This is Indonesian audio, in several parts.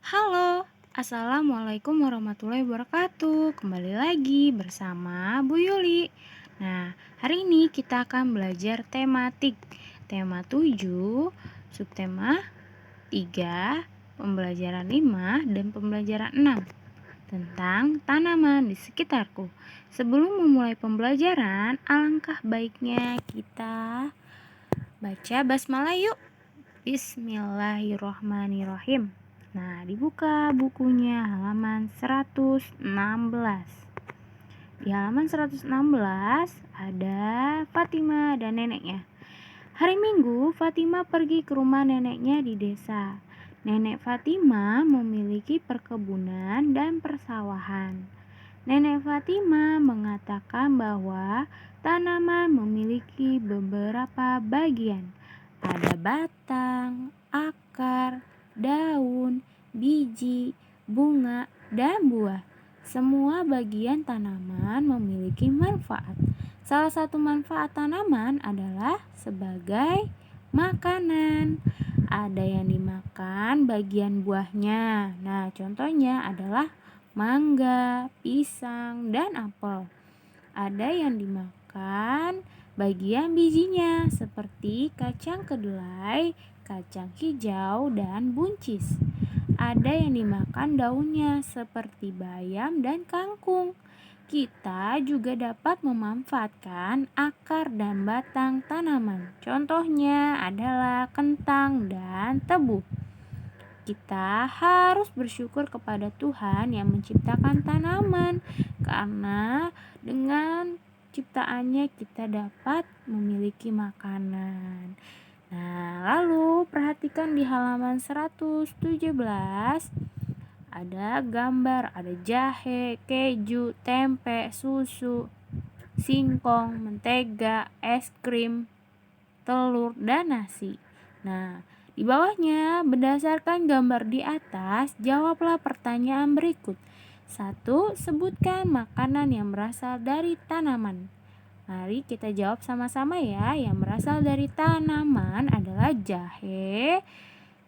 Halo, Assalamualaikum warahmatullahi wabarakatuh. Kembali lagi bersama Bu Yuli. Nah, hari ini kita akan belajar tematik. Tema 7, subtema 3, pembelajaran 5, dan pembelajaran 6 tentang tanaman di sekitarku. Sebelum memulai pembelajaran, alangkah baiknya kita baca basmalah yuk. Bismillahirrohmanirrohim. Nah, dibuka bukunya halaman 116. Di halaman 116 ada Fatima dan neneknya. Hari Minggu, Fatima pergi ke rumah neneknya di desa. Nenek Fatima memiliki perkebunan dan persawahan. Nenek Fatima mengatakan bahwa tanaman memiliki beberapa bagian. Ada batang, akar, daun, biji, bunga, dan buah. Semua bagian tanaman memiliki manfaat. Salah satu manfaat tanaman adalah sebagai makanan. Ada yang dimakan bagian buahnya. Nah, contohnya adalah mangga, pisang, dan apel. Ada yang dimakan bagian bijinya seperti kacang kedelai, kacang hijau, dan buncis. Ada yang dimakan daunnya seperti bayam dan kangkung. Kita juga dapat memanfaatkan akar dan batang tanaman. Contohnya adalah kentang dan tebu. Kita harus bersyukur kepada Tuhan yang menciptakan tanaman, karena dengan ciptaannya kita dapat memiliki makanan. Nah, lalu perhatikan di halaman 117 ada gambar, ada jahe, keju, tempe, susu, singkong, mentega, es krim, telur, dan nasi. Nah, di bawahnya, berdasarkan gambar di atas, jawablah pertanyaan berikut. 1. Sebutkan makanan yang berasal dari tanaman. Mari kita jawab sama-sama ya. Yang berasal dari tanaman adalah jahe,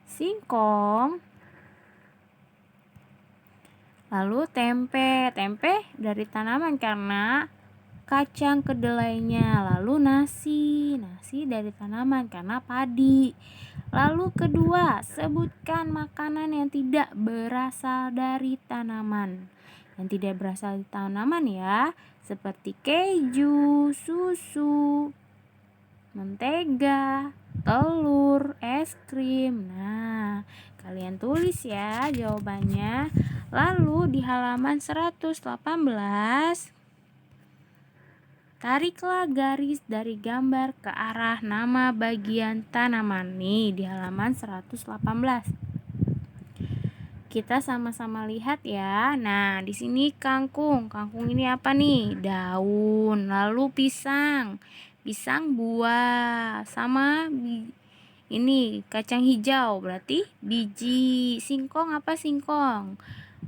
singkong, lalu tempe. Tempe dari tanaman karena kacang kedelainya. Lalu nasi dari tanaman karena padi. Lalu kedua, sebutkan makanan yang tidak berasal dari tanaman. Yang tidak berasal dari tanaman ya, seperti keju, susu, mentega, telur, es krim. Nah, kalian tulis ya jawabannya. Lalu di halaman 118, tariklah garis dari gambar ke arah nama bagian tanaman. Nih di halaman 118. Kita sama-sama lihat ya. Nah, di sini kangkung. Kangkung ini apa nih? Daun. Lalu pisang. Pisang buah. Sama ini kacang hijau, berarti biji. Singkong apa singkong?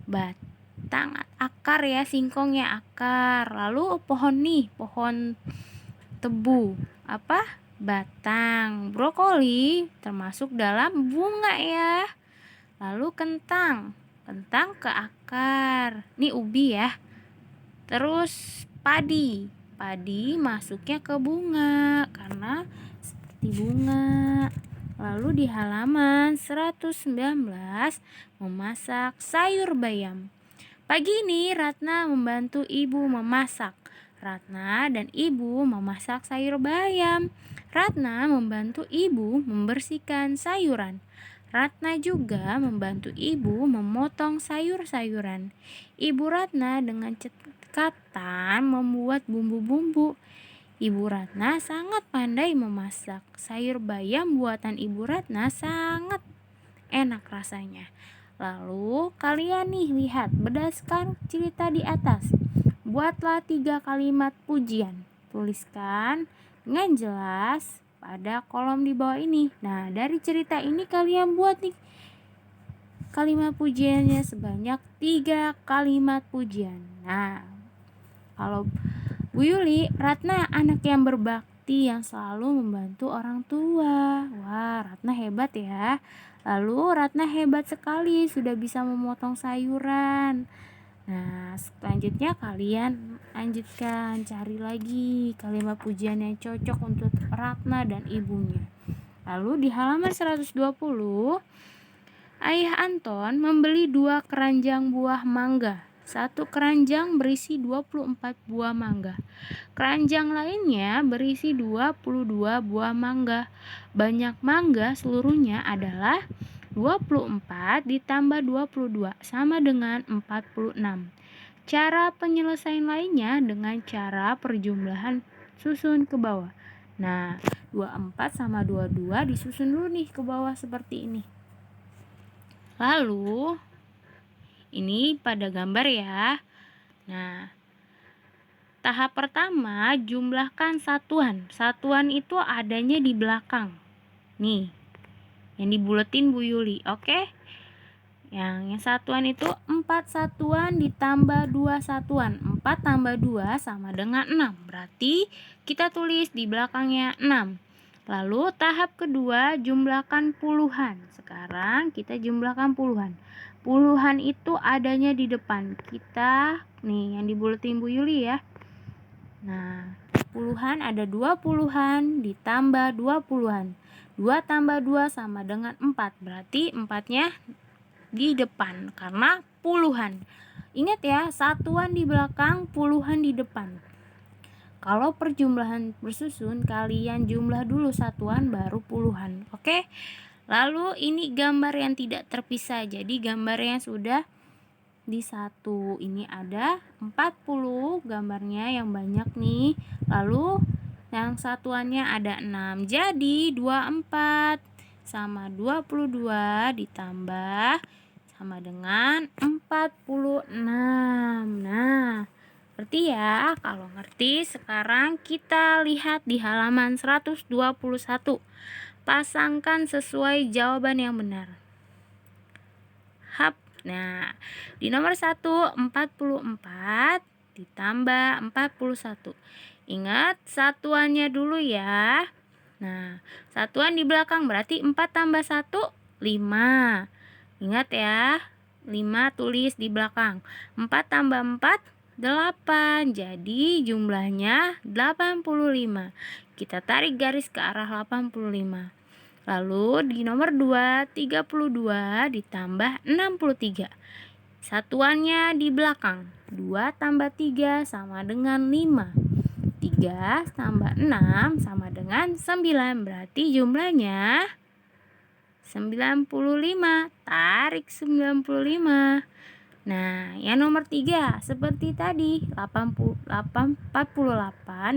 Batang, akar ya, singkongnya akar. Lalu pohon nih, pohon tebu. Apa? Batang. Brokoli termasuk dalam bunga ya. Lalu kentang ke akar. Ini ubi ya. Terus padi masuknya ke bunga karena seperti bunga. Lalu di halaman 119, memasak sayur bayam. Pagi ini Ratna membantu ibu memasak. Ratna dan ibu memasak sayur bayam. Ratna membantu ibu membersihkan sayuran. Ratna juga membantu ibu memotong sayur-sayuran. Ibu Ratna dengan cekatan membuat bumbu-bumbu. Ibu Ratna sangat pandai memasak. Sayur bayam buatan Ibu Ratna sangat enak rasanya. Lalu kalian nih lihat, berdasarkan cerita di atas, buatlah 3 kalimat pujian. Tuliskan dengan jelas pada kolom di bawah ini. Nah, dari cerita ini kalian buat nih kalimat pujiannya sebanyak 3 kalimat pujian. Nah, kalau Bu Yuli, Ratna anak yang berbakti yang selalu membantu orang tua. Wah, Ratna hebat ya. Lalu Ratna hebat sekali, sudah bisa memotong sayuran. Nah, selanjutnya kalian lanjutkan, cari lagi kalimat pujian yang cocok untuk Ratna dan ibunya. Lalu di halaman 120, Ayah Anton membeli 2 keranjang buah mangga. Satu keranjang berisi 24 buah mangga. Keranjang lainnya berisi 22 buah mangga. Banyak mangga seluruhnya adalah 24 ditambah 22 sama dengan 46. Cara penyelesaian lainnya dengan cara perjumlahan susun ke bawah. Nah, 24 sama 22 disusun dulu nih ke bawah seperti ini. Lalu, ini pada gambar ya. Nah, tahap pertama, jumlahkan satuan. Satuan itu adanya di belakang. Nih, yang dibuletin Bu Yuli, oke? Yang satuan itu 4 satuan ditambah 2 satuan. 4 tambah 2 sama dengan 6. Berarti kita tulis di belakangnya 6. Lalu tahap kedua, jumlahkan puluhan. Sekarang kita jumlahkan puluhan. Puluhan itu adanya di depan. Kita, nih yang dibuletin Bu Yuli ya. Nah, puluhan ada 2 puluhan ditambah 2 puluhan. 2 tambah 2 sama dengan 4. Berarti 4-nya di depan karena puluhan. Ingat ya, satuan di belakang, puluhan di depan. Kalau perjumlahan bersusun, kalian jumlah dulu satuan baru puluhan. Oke? Lalu ini gambar yang tidak terpisah. Jadi gambarnya sudah di satu. Ini ada 40 gambarnya yang banyak nih. Lalu yang satuannya ada 6. Jadi 24 sama 22 ditambah sama dengan 46. Nah, ngerti ya? Kalau ngerti, sekarang kita lihat di halaman 121. Pasangkan sesuai jawaban yang benar. Hap. Nah, di nomor 1, 44 ditambah 41. Ingat satuannya dulu ya. Nah, satuan di belakang berarti 4 tambah 1, 5. Ingat ya, 5 tulis di belakang. 4 tambah 4, 8. Jadi jumlahnya 85. Kita tarik garis ke arah 85. Lalu di nomor 2, 32 ditambah 63. Satuannya di belakang. 2 tambah 3 sama dengan 5. 3 tambah 6 sama dengan 9. Berarti jumlahnya 95. Tarik 95. Nah, yang nomor 3 seperti tadi, 48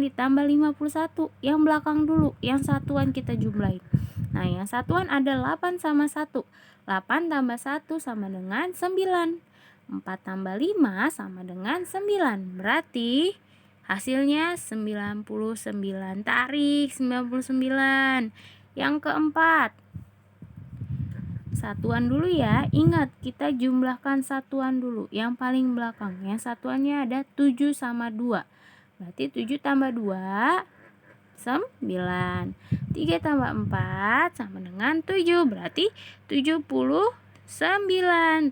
ditambah 51. Yang belakang dulu, yang satuan kita jumlahin. Nah, yang satuan ada 8 sama 1. 8 tambah 1 sama dengan 9. 4 tambah 5 sama dengan 9. Berarti hasilnya 99. Tarik 99. Yang keempat, satuan dulu ya. Ingat, kita jumlahkan satuan dulu. Yang paling belakang. Yang satuannya ada 7 sama 2. Berarti 7 tambah 2, 9. 3 tambah 4 sama dengan 7. Berarti 79.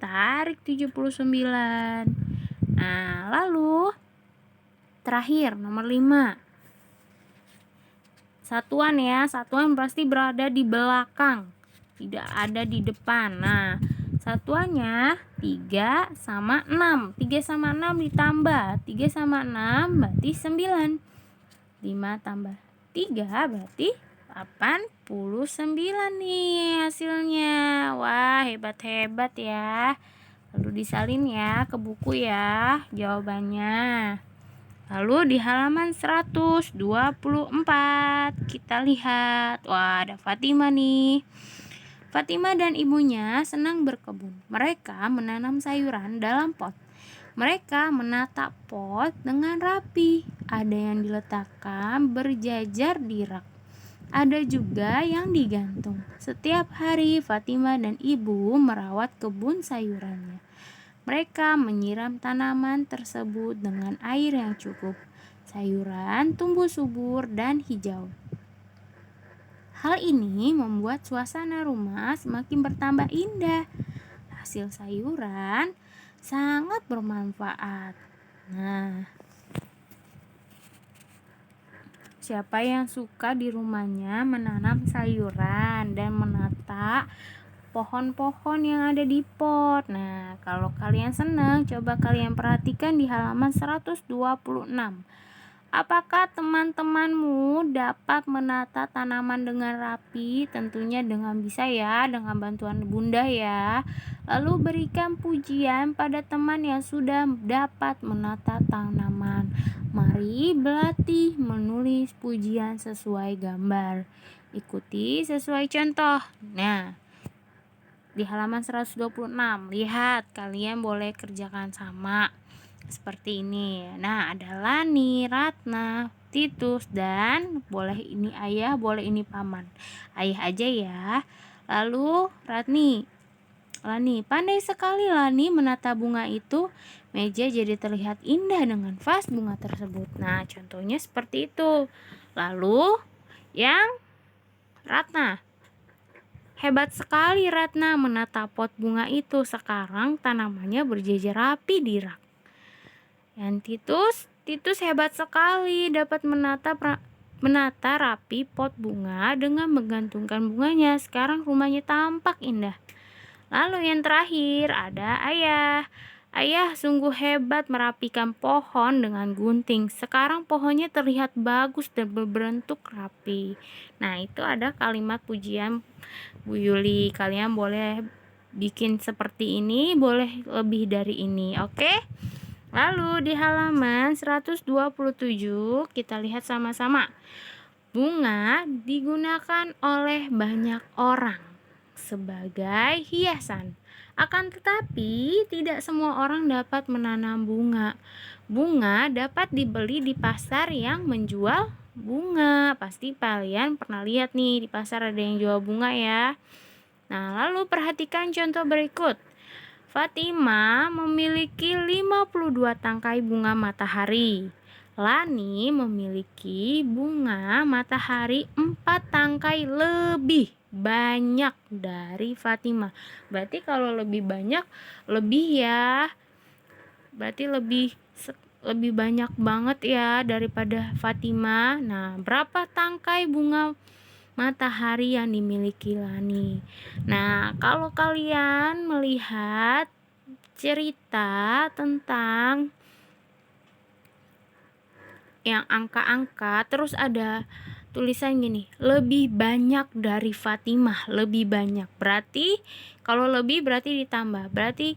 Tarik 79. Nah, lalu terakhir nomor 5. Satuan ya. Satuan pasti berada di belakang, tidak ada di depan. Nah, satuannya 3 sama 6. 3 sama 6 ditambah 3 sama 6 berarti 9. 5 tambah 3 berarti 89 nih hasilnya. Wah, hebat-hebat ya. Lalu disalin ya ke buku ya jawabannya. Lalu di halaman 124 kita lihat. Wah, ada Fatima nih. Fatima dan ibunya senang berkebun. Mereka menanam sayuran dalam pot. Mereka menata pot dengan rapi. Ada yang diletakkan berjajar di rak. Ada juga yang digantung. Setiap hari Fatima dan ibu merawat kebun sayurannya. Mereka menyiram tanaman tersebut dengan air yang cukup. Sayuran tumbuh subur dan hijau. Hal ini membuat suasana rumah semakin bertambah indah. Hasil sayuran sangat bermanfaat. Nah, siapa yang suka di rumahnya menanam sayuran dan menata pohon-pohon yang ada di pot? Nah, kalau kalian senang, coba kalian perhatikan di halaman 126. Apakah teman-temanmu dapat menata tanaman dengan rapi? Tentunya dengan bisa ya, dengan bantuan Bunda ya. Lalu berikan pujian pada teman yang sudah dapat menata tanaman. Mari berlatih menulis pujian sesuai gambar. Ikuti sesuai contoh. Nah, di halaman 126, lihat, kalian boleh kerjakan sama seperti ini. Nah, ada Lani, Ratna, Titus, dan boleh ini ayah, boleh ini paman. Ayah aja ya. Lalu Lani, pandai sekali Lani menata bunga itu. Meja jadi terlihat indah dengan vas bunga tersebut. Nah, contohnya seperti itu. Lalu yang Ratna, hebat sekali Ratna menata pot bunga itu. Sekarang tanamannya berjejer rapi di rak. Yang Titus hebat sekali dapat menata rapi pot bunga dengan menggantungkan bunganya. Sekarang rumahnya tampak indah. Lalu yang terakhir ada Ayah. Ayah sungguh hebat merapikan pohon dengan gunting. Sekarang pohonnya terlihat bagus dan berbentuk rapi. Nah, itu ada kalimat pujian Bu Yuli. Kalian boleh bikin seperti ini, boleh lebih dari ini, oke? Lalu di halaman 127 kita lihat sama-sama. Bunga digunakan oleh banyak orang sebagai hiasan. Akan tetapi tidak semua orang dapat menanam bunga. Bunga dapat dibeli di pasar yang menjual bunga. Pasti kalian pernah lihat nih di pasar ada yang jual bunga ya. Nah, lalu perhatikan contoh berikut. Fatima memiliki 52 tangkai bunga matahari. Lani memiliki bunga matahari 4 tangkai lebih banyak dari Fatima. Berarti kalau lebih banyak, lebih ya. Berarti lebih banyak banget ya daripada Fatima. Nah, berapa tangkai bunga matahari yang dimiliki Lani? Nah, kalau kalian melihat cerita tentang yang angka-angka, terus ada tulisan gini, lebih banyak dari Fatimah, lebih banyak. Berarti kalau lebih berarti ditambah. Berarti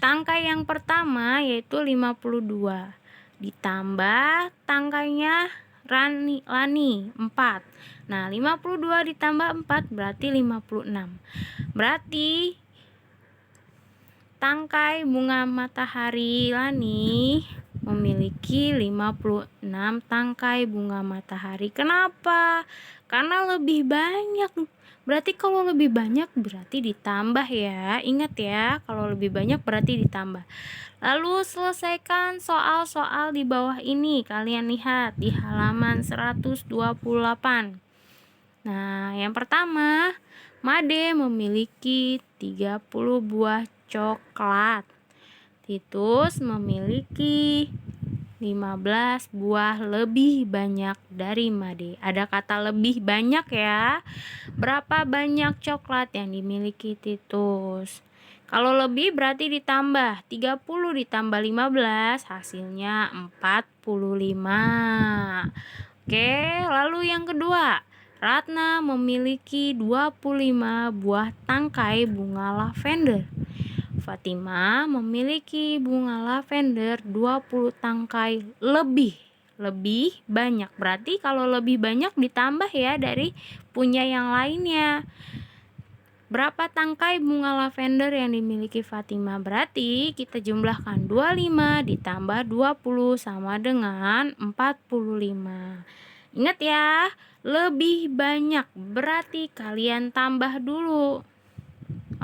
tangkai yang pertama yaitu 52. Ditambah tangkainya Lani 4. Nah, 52 ditambah 4 berarti 56. Berarti tangkai bunga matahari Lani memiliki 56 tangkai bunga matahari. Kenapa? Karena lebih banyak. Berarti kalau lebih banyak berarti ditambah ya. Ingat ya, kalau lebih banyak berarti ditambah. Lalu selesaikan soal-soal di bawah ini. Kalian lihat di halaman 128. Nah, yang pertama, Made memiliki 30 buah coklat. Titus memiliki 15 buah lebih banyak dari Made. Ada kata lebih banyak ya. Berapa banyak coklat yang dimiliki Titus? Kalau lebih berarti ditambah. 30 ditambah 15 hasilnya 45. Oke, lalu yang kedua. Ratna memiliki 25 buah tangkai bunga lavender. Fatima memiliki bunga lavender 20 tangkai lebih banyak. Berarti kalau lebih banyak ditambah ya dari punya yang lainnya. Berapa tangkai bunga lavender yang dimiliki Fatima? Berarti kita jumlahkan 25 ditambah 20 sama dengan 45. Ingat ya, lebih banyak berarti kalian tambah dulu.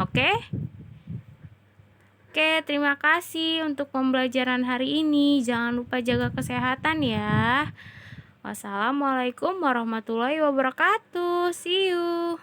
Oke? Oke, terima kasih untuk pembelajaran hari ini. Jangan lupa jaga kesehatan ya. Wassalamualaikum warahmatullahi wabarakatuh. See you.